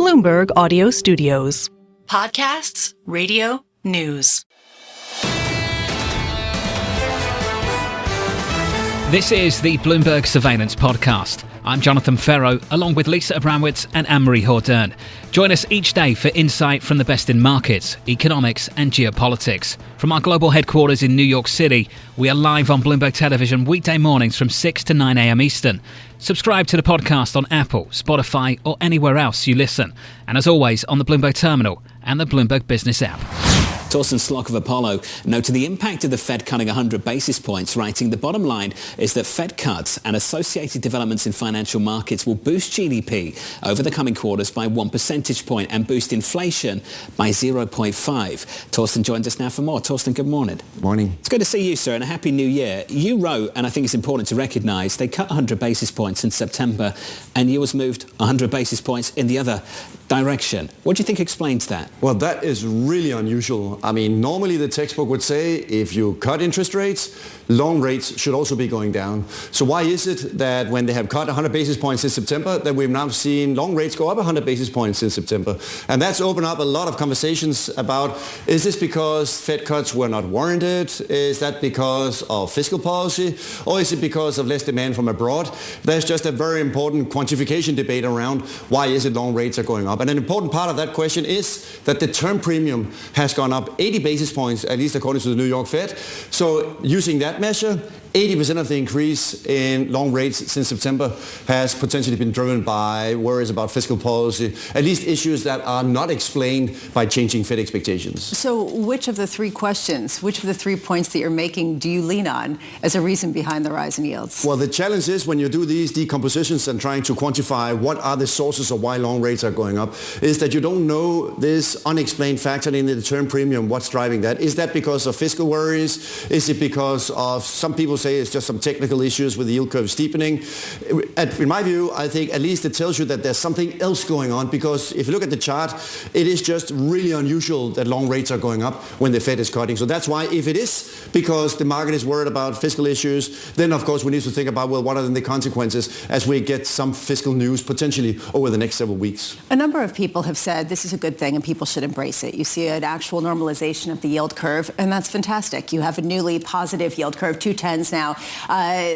Bloomberg Audio Studios. Podcasts, radio, news. This is the Bloomberg Surveillance Podcast. I'm Jonathan Ferro, along with Lisa Abramowitz and Anne-Marie Hordern. Join us each day for insight from the best in markets, economics and geopolitics. From our global headquarters in New York City, we are live on Bloomberg Television weekday mornings from 6 to 9 a.m. Eastern. Subscribe to the podcast on Apple, Spotify or anywhere else you listen. And as always, on the Bloomberg Terminal and the Bloomberg Business app. Torsten Slok of Apollo noted the impact of the Fed cutting 100 basis points, writing the bottom line is that Fed cuts and associated developments in financial markets will boost GDP over the coming quarters by 1 percentage point and boost inflation by 0.5. Torsten joins us now for more. Torsten, good morning. Good morning. It's good to see you, sir, and a happy new year. You wrote, and I think it's important to recognise, they cut 100 basis points in September and yields moved 100 basis points in the other direction. What do you think explains that? Well, that is really unusual. I mean, normally the textbook would say if you cut interest rates, loan rates should also be going down. So why is it that when they have cut 100 basis points in September, that we've now seen loan rates go up 100 basis points in September? And that's opened up a lot of conversations about, is this because Fed cuts were not warranted? Is that because of fiscal policy? Or is it because of less demand from abroad? There's just a very important quantification debate around why is it loan rates are going up. And an important part of that question is that the term premium has gone up 80 basis points, at least according to the New York Fed. So using that measure, 80% of the increase in long rates since September has potentially been driven by worries about fiscal policy, at least issues that are not explained by changing Fed expectations. So which of the three questions, which of the 3 points that you're making do you lean on as a reason behind the rise in yields? Well, the challenge is when you do these decompositions and trying to quantify what are the sources of why long rates are going up, is that you don't know this unexplained factor in the term premium, what's driving that. Is that because of fiscal worries? Is it because of some people say it's just some technical issues with the yield curve steepening? In my view, I think at least it tells you that there's something else going on, because if you look at the chart, it is just really unusual that long rates are going up when the Fed is cutting. So that's why if it is because the market is worried about fiscal issues, then of course we need to think about, well, what are the consequences as we get some fiscal news potentially over the next several weeks. A number of people have said this is a good thing and people should embrace it. You see an actual normalization of the yield curve, and that's fantastic. You have a newly positive yield curve, 210s now,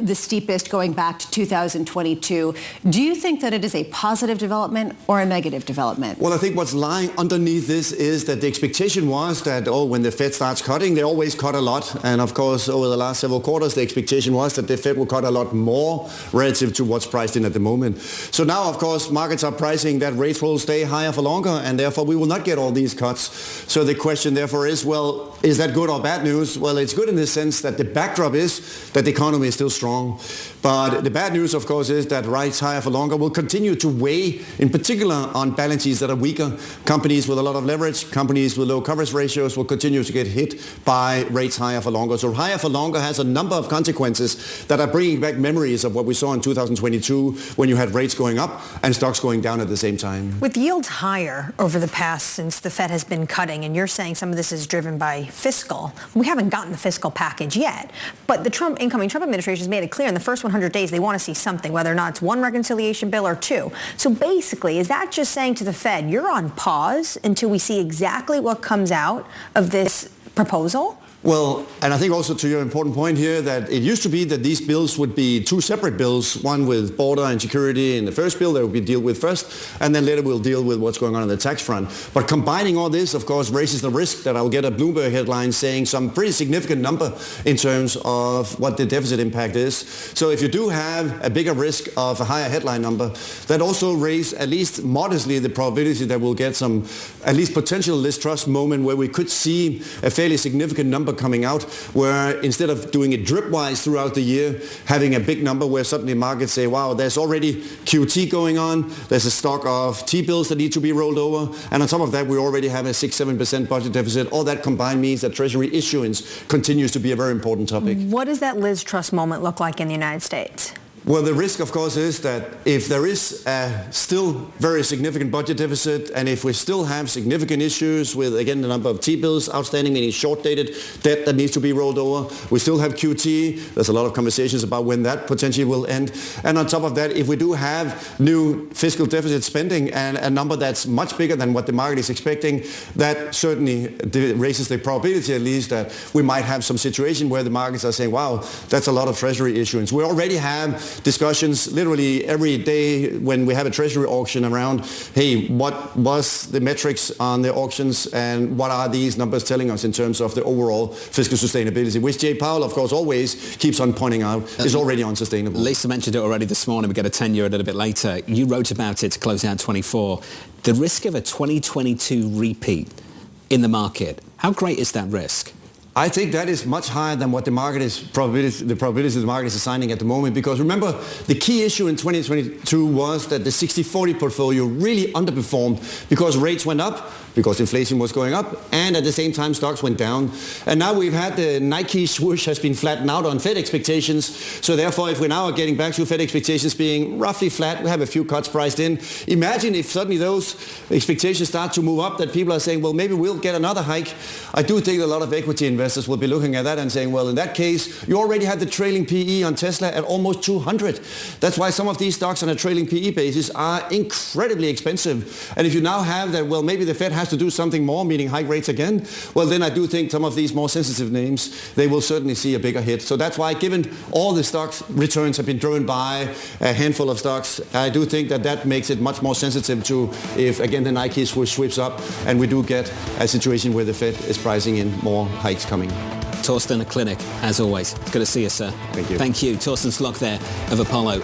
the steepest going back to 2022. Do you think that it is a positive development or a negative development? Well, I think what's lying underneath this is that the expectation was that, when the Fed starts cutting, they always cut a lot. And of course, over the last several quarters, the expectation was that the Fed will cut a lot more relative to what's priced in at the moment. So now, of course, markets are pricing that rates will stay higher for longer, and therefore we will not get all these cuts. So the question therefore is, well, is that good or bad news? Well, it's good in the sense that the backdrop is that the economy is still strong. But the bad news, of course, is that rates higher for longer will continue to weigh, in particular, on balance sheets that are weaker. Companies with a lot of leverage, companies with low coverage ratios will continue to get hit by rates higher for longer. So higher for longer has a number of consequences that are bringing back memories of what we saw in 2022 when you had rates going up and stocks going down at the same time. With yields higher over the past since the Fed has been cutting, and you're saying some of this is driven by fiscal, we haven't gotten the fiscal package yet, but the incoming Trump administration has made it clear in the first 100 days they want to see something, whether or not it's one reconciliation bill or two. So basically, is that just saying to the Fed, you're on pause until we see exactly what comes out of this proposal? Well, and I think also to your important point here that it used to be that these bills would be two separate bills, one with border and security in the first bill that would be dealt with first, and then later we'll deal with what's going on the tax front. But combining all this, of course, raises the risk that I'll get a Bloomberg headline saying some pretty significant number in terms of what the deficit impact is. So if you do have a bigger risk of a higher headline number, that also raises at least modestly the probability that we'll get some at least potential Liz Truss moment where we could see a fairly significant number coming out, where instead of doing it drip-wise throughout the year, having a big number where suddenly markets say, wow, there's already QT going on, there's a stock of T-bills that need to be rolled over, and on top of that, we already have a 6-7% budget deficit. All that combined means that Treasury issuance continues to be a very important topic. What does that Liz Truss moment look like in the United States? Well, the risk, of course, is that if there is a still very significant budget deficit, and if we still have significant issues with, again, the number of T-bills outstanding, meaning short-dated debt that needs to be rolled over, we still have QT. There's a lot of conversations about when that potentially will end. And on top of that, if we do have new fiscal deficit spending and a number that's much bigger than what the market is expecting, that certainly raises the probability, at least, that we might have some situation where the markets are saying, wow, that's a lot of treasury issuance. We already have discussions literally every day when we have a treasury auction around, hey, what was the metrics on the auctions and what are these numbers telling us in terms of the overall fiscal sustainability, which Jay Powell, of course, always keeps on pointing out is already unsustainable. Lisa mentioned it already this morning. We get a 10-year a little bit later. You wrote about it to close out 24. The risk of a 2022 repeat in the market, how great is that risk? I think that is much higher than what the market is the probability the market is assigning at the moment, because remember, the key issue in 2022 was that the 60-40 portfolio really underperformed because rates went up, because inflation was going up, and at the same time stocks went down. And now we've had the Nike swoosh has been flattened out on Fed expectations. So therefore, if we now are getting back to Fed expectations being roughly flat, we have a few cuts priced in. Imagine if suddenly those expectations start to move up, that people are saying, well, maybe we'll get another hike. I do think a lot of equity investors will be looking at that and saying, well, in that case, you already had the trailing PE on Tesla at almost 200. That's why some of these stocks on a trailing PE basis are incredibly expensive. And if you now have that, well, maybe the Fed has to do something more, meaning hike rates again, well, then I do think some of these more sensitive names, they will certainly see a bigger hit. So that's why, given all the stocks returns have been driven by a handful of stocks, I do think that that makes it much more sensitive to if, again, the Nike swoosh sweeps up and we do get a situation where the Fed is pricing in more hikes coming. Torsten, a clinic, as always. It's good to see you, sir. Thank you. Thank you. Torsten Slok there of Apollo.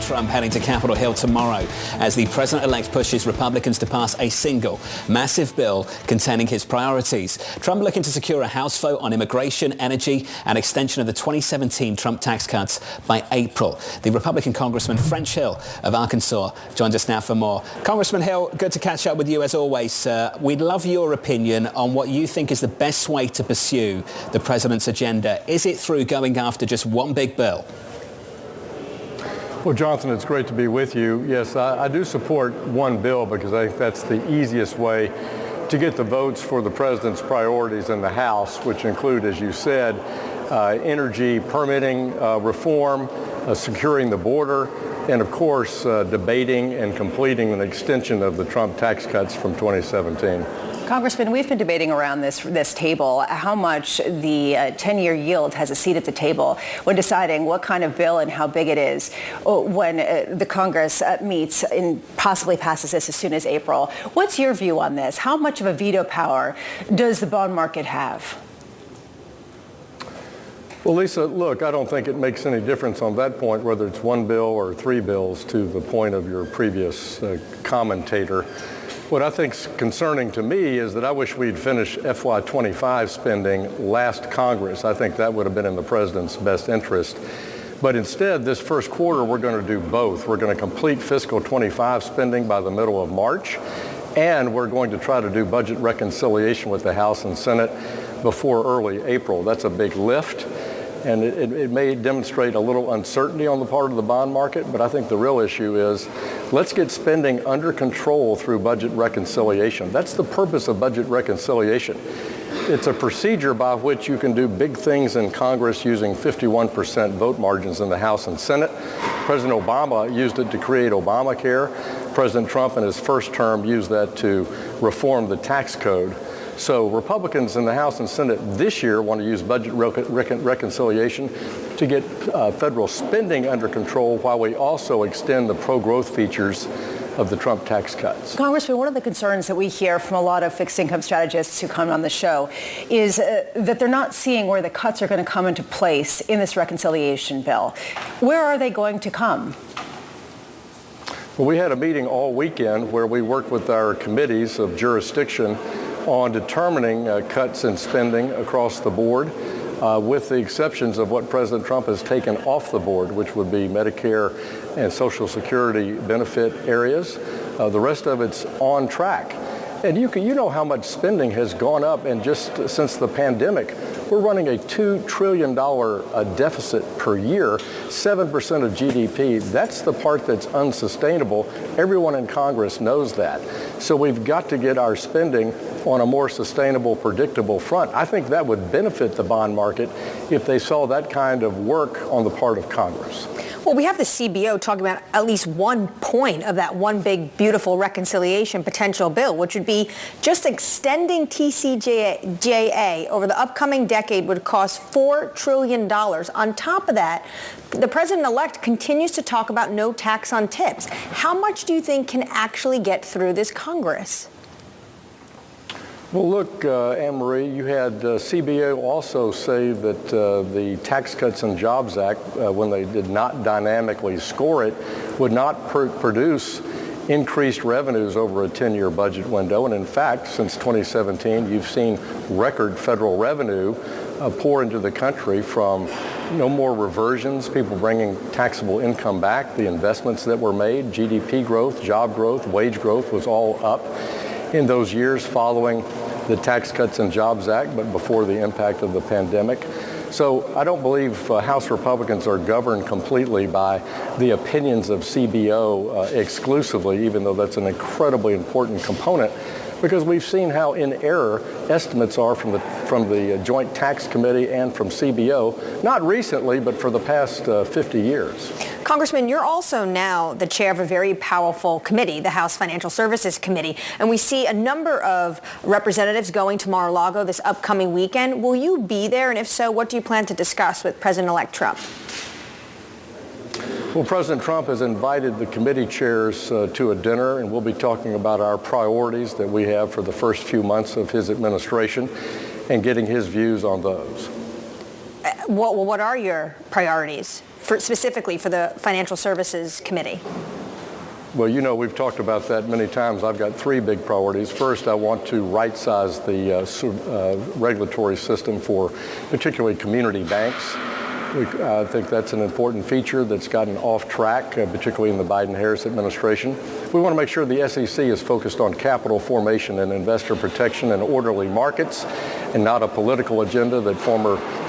Trump heading to Capitol Hill tomorrow as the president-elect pushes Republicans to pass a single massive bill containing his priorities. Trump looking to secure a House vote on immigration, energy, and extension of the 2017 Trump tax cuts by April. The Republican Congressman French Hill of Arkansas joins us now for more. Congressman Hill, good to catch up with you as always, sir. We'd love your opinion on what you think is the best way to pursue the president's agenda. Is it through going after just one big bill? Well, Jonathan, it's great to be with you. Yes, I do support one bill because I think that's the easiest way to get the votes for the president's priorities in the House, which include, as you said, energy permitting reform, securing the border, and of course, debating and completing an extension of the Trump tax cuts from 2017. Congressman, we've been debating around this table how much the 10-year yield has a seat at the table when deciding what kind of bill and how big it is when the Congress meets and possibly passes this as soon as April. What's your view on this? How much of a veto power does the bond market have? Well, Lisa, look, I don't think it makes any difference on that point, whether it's one bill or three bills, to the point of your previous commentator. What I think's concerning to me is that I wish we'd finished FY25 spending last Congress. I think that would have been in the president's best interest. But instead, this first quarter, we're going to do both. We're going to complete fiscal 25 spending by the middle of March, and we're going to try to do budget reconciliation with the House and Senate before early April. That's a big lift. And it may demonstrate a little uncertainty on the part of the bond market, but I think the real issue is let's get spending under control through budget reconciliation. That's the purpose of budget reconciliation. It's a procedure by which you can do big things in Congress using 51% vote margins in the House and Senate. President Obama used it to create Obamacare. President Trump in his first term used that to reform the tax code. So Republicans in the House and Senate this year want to use budget reconciliation to get federal spending under control while we also extend the pro-growth features of the Trump tax cuts. Congressman, one of the concerns that we hear from a lot of fixed income strategists who come on the show is that they're not seeing where the cuts are going to come into place in this reconciliation bill. Where are they going to come? Well, we had a meeting all weekend where we worked with our committees of jurisdiction on determining cuts in spending across the board, with the exceptions of what President Trump has taken off the board, which would be Medicare and Social Security benefit areas. The rest of it's on track. And you know how much spending has gone up, and just since the pandemic, we're running a $2 trillion deficit per year, 7% of GDP. That's the part that's unsustainable. Everyone in Congress knows that. So we've got to get our spending on a more sustainable, predictable front. I think that would benefit the bond market if they saw that kind of work on the part of Congress. Well, we have the CBO talking about at least one point of that one big, beautiful reconciliation potential bill, which would be just extending TCJA over the upcoming decade would cost $4 trillion. On top of that, the president-elect continues to talk about no tax on tips. How much do you think can actually get through this Congress? Well, look, Anne-Marie, you had CBO also say that the Tax Cuts and Jobs Act, when they did not dynamically score it, would not produce increased revenues over a 10-year budget window. And in fact, since 2017, you've seen record federal revenue pour into the country from no more reversions, people bringing taxable income back, the investments that were made, GDP growth, job growth, wage growth was all up in those years following the Tax Cuts and Jobs Act, but before the impact of the pandemic. So I don't believe House Republicans are governed completely by the opinions of CBO exclusively, even though that's an incredibly important component, because we've seen how in error estimates are from the Joint Tax Committee and from CBO, not recently, but for the past 50 years. Congressman, you're also now the chair of a very powerful committee, the House Financial Services Committee, and we see a number of representatives going to Mar-a-Lago this upcoming weekend. Will you be there? And if so, what do you plan to discuss with President-elect Trump? Well, President Trump has invited the committee chairs to a dinner, and we'll be talking about our priorities that we have for the first few months of his administration and getting his views on those. What are your priorities, specifically for the Financial Services Committee? Well, you know, we've talked about that many times. I've got three big priorities. First, I want to right-size the regulatory system for particularly community banks. I think that's an important feature that's gotten off track, particularly in the Biden-Harris administration. We want to make sure the SEC is focused on capital formation and investor protection and orderly markets, and not a political agenda that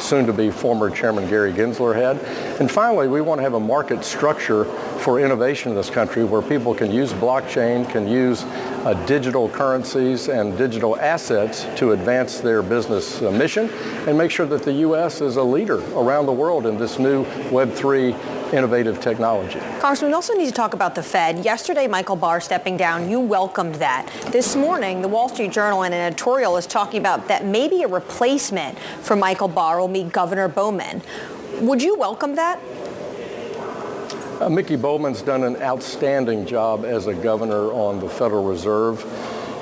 soon-to-be former Chairman Gary Gensler had. And finally, we want to have a market structure for innovation in this country where people can use blockchain, can use digital currencies and digital assets to advance their business mission and make sure that the U.S. is a leader around the world in this new Web3 innovative technology. Congressman, we also need to talk about the Fed. Yesterday, Michael Barr stepping down, you welcomed that. This morning, the Wall Street Journal in an editorial is talking about that maybe a replacement for Michael Barr will be Governor Bowman. Would you welcome that? Mickey Bowman's done an outstanding job as a governor on the Federal Reserve.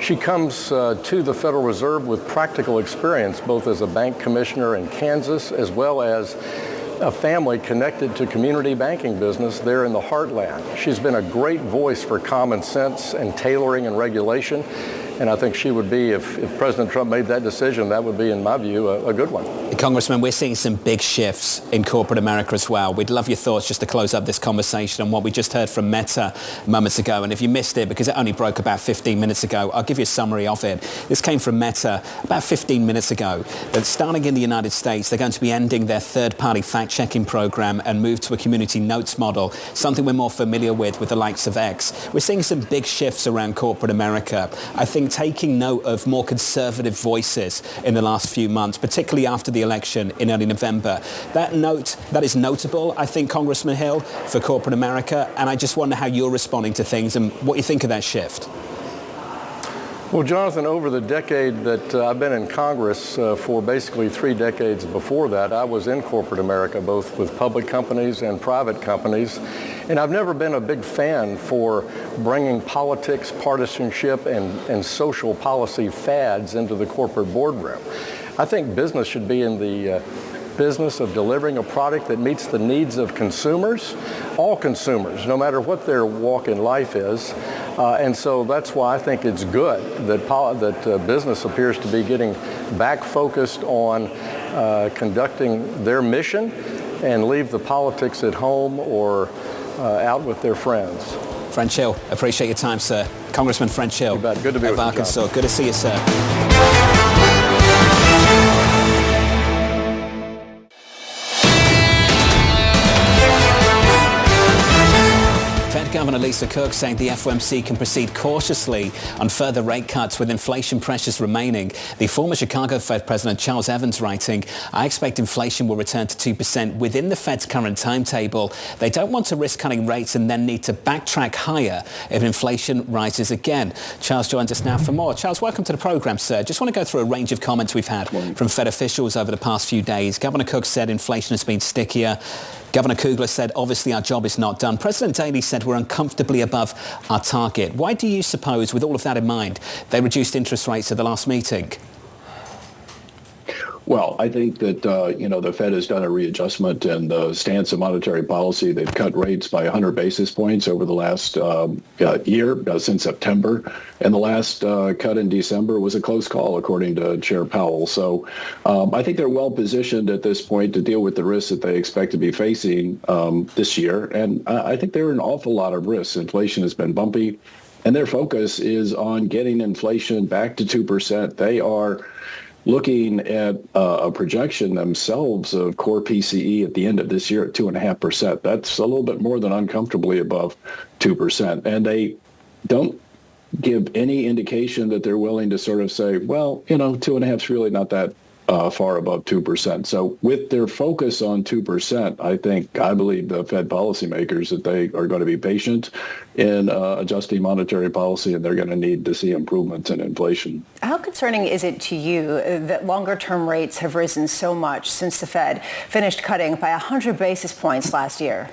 She comes to the Federal Reserve with practical experience, both as a bank commissioner in Kansas, as well as a family connected to community banking business there in the heartland. She's been a great voice for common sense and tailoring and regulation. And I think she would be, if President Trump made that decision, that would be, in my view, a good one. Congressman, we're seeing some big shifts in corporate America as well. We'd love your thoughts just to close up this conversation on what we just heard from Meta moments ago. And if you missed it, because it only broke about 15 minutes ago, I'll give you a summary of it. This came from Meta about 15 minutes ago. That starting in the United States, they're going to be ending their third-party fact-checking program and move to a community notes model, something we're more familiar with the likes of X. We're seeing some big shifts around corporate America. I think taking note of more conservative voices in the last few months, particularly after the election in early November. That is notable, I think, Congressman Hill, for corporate America. And I just wonder how you're responding to things and what you think of that shift. Well, Jonathan, over the decade that I've been in Congress, for basically 3 decades before that, I was in corporate America, both with public companies and private companies. And I've never been a big fan for bringing politics, partisanship, and social policy fads into the corporate boardroom. I think business should be in the business of delivering a product that meets the needs of consumers, all consumers, no matter what their walk in life is. And so that's why I think it's good that business appears to be getting back focused on conducting their mission and leave the politics at home or out with their friends. French Hill, appreciate your time, sir. Congressman French Hill good to be of with you, Arkansas. Good to see you, sir. Governor Lisa Cook saying the FOMC can proceed cautiously on further rate cuts with inflation pressures remaining. The former Chicago Fed President Charles Evans writing, I expect inflation will return to 2% within the Fed's current timetable. They don't want to risk cutting rates and then need to backtrack higher if inflation rises again. Charles joins us now for more. Charles, welcome to the program, sir. Just want to go through a range of comments we've had from Fed officials over the past few days. Governor Cook said inflation has been stickier. Governor Kugler said, obviously, our job is not done. President Daley said we're uncomfortably above our target. Why do you suppose, with all of that in mind, they reduced interest rates at the last meeting? Well, I think that, the Fed has done a readjustment in the stance of monetary policy. They've cut rates by 100 basis points over the last year, since September. And the last cut in December was a close call, according to Chair Powell. So I think they're well positioned at this point to deal with the risks that they expect to be facing this year. And I think there are an awful lot of risks. Inflation has been bumpy, and their focus is on getting inflation back to 2%. They are looking at a projection themselves of core PCE at the end of this year at 2.5%. That's a little bit more than uncomfortably above 2%. And they don't give any indication that they're willing to sort of say, well, 2.5 is really not that far above 2%. So with their focus on 2%, I believe the Fed policymakers that they are going to be patient in adjusting monetary policy, and they're going to need to see improvements in inflation. How concerning is it to you that longer-term rates have risen so much since the Fed finished cutting by 100 basis points last year?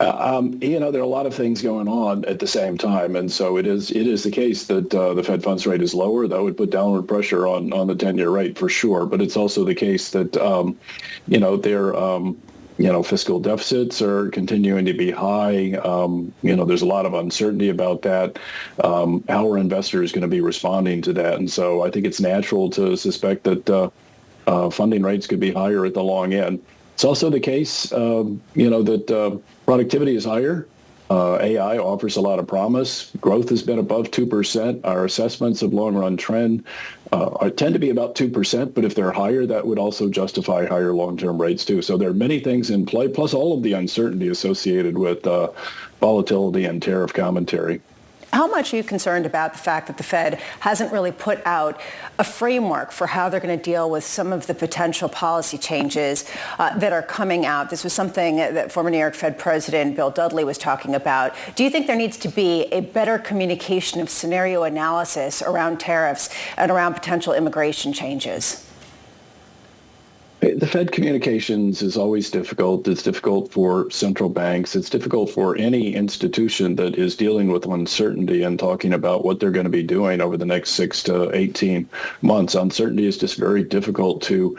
There are a lot of things going on at the same time, and so it is the case that the Fed funds rate is lower. That would put downward pressure on the 10-year rate for sure. But it's also the case that their fiscal deficits are continuing to be high. There's a lot of uncertainty about that. How are investors going to be responding to that? And so I think it's natural to suspect that funding rates could be higher at the long end. It's also the case, that productivity is higher. AI offers a lot of promise. Growth has been above 2%. Our assessments of long-run trend tend to be about 2%, but if they're higher, that would also justify higher long-term rates too. So there are many things in play, plus all of the uncertainty associated with volatility and tariff commentary. How much are you concerned about the fact that the Fed hasn't really put out a framework for how they're going to deal with some of the potential policy changes that are coming out? This was something that former New York Fed President Bill Dudley was talking about. Do you think there needs to be a better communication of scenario analysis around tariffs and around potential immigration changes? The Fed communications is always difficult. It's difficult for central banks. It's difficult for any institution that is dealing with uncertainty and talking about what they're going to be doing over the next 6 to 18 months. Uncertainty is just very difficult to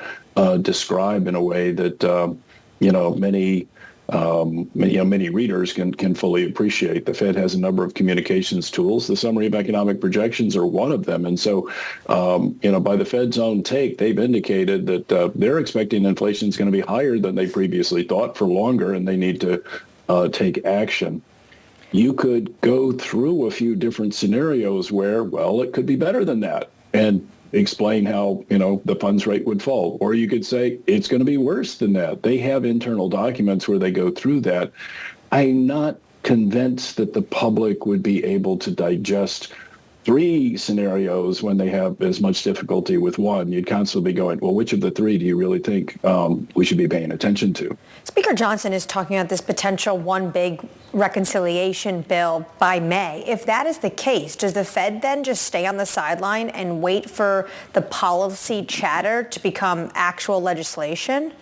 describe in a way that many readers can fully appreciate. The Fed has a number of communications tools. The summary of economic projections are one of them. And so, by the Fed's own take, they've indicated that they're expecting inflation is going to be higher than they previously thought for longer, and they need to take action. You could go through a few different scenarios where, well, it could be better than that, and explain how, the funds rate would fall. Or you could say it's going to be worse than that. They have internal documents where they go through that. I'm not convinced that the public would be able to digest 3 scenarios when they have as much difficulty with one. You'd constantly be going, well, which of the 3 do you really think we should be paying attention to? Speaker Johnson is talking about this potential one big reconciliation bill by May. If that is the case, does the Fed then just stay on the sideline and wait for the policy chatter to become actual legislation?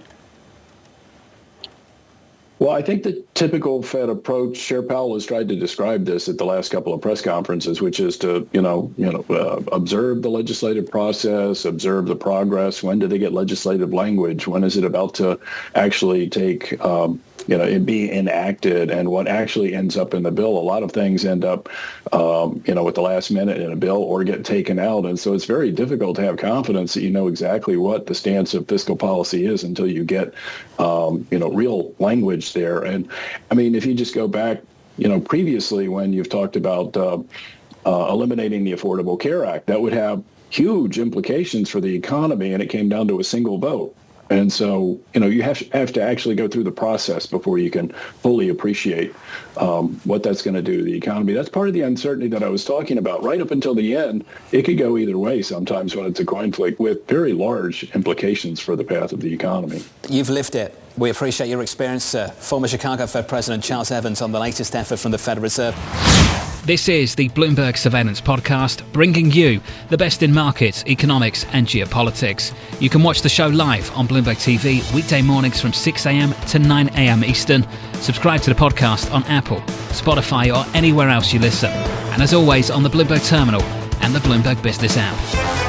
Well, I think the typical Fed approach, Chair Powell has tried to describe this at the last couple of press conferences, which is to, observe the legislative process, observe the progress. When do they get legislative language? When is it about to actually take, it be enacted, and what actually ends up in the bill? A lot of things end up, at the last minute in a bill or get taken out. And so it's very difficult to have confidence that you know exactly what the stance of fiscal policy is until you get, real language there. And I mean, if you just go back Previously when you've talked about eliminating the Affordable Care Act, that would have huge implications for the economy, and it came down to a single vote. And so, you have to actually go through the process before you can fully appreciate what that's going to do to the economy. That's part of the uncertainty that I was talking about. Right up until the end, it could go either way sometimes when it's a coin flip, with very large implications for the path of the economy. You've lived it. We appreciate your experience, former Chicago Fed President Charles Evans, on the latest effort from the Federal Reserve. This is the Bloomberg Surveillance Podcast, bringing you the best in markets, economics and geopolitics. You can watch the show live on Bloomberg TV weekday mornings from 6 a.m. to 9 a.m. Eastern. Subscribe to the podcast on Apple, Spotify or anywhere else you listen. And as always, on the Bloomberg Terminal and the Bloomberg Business app.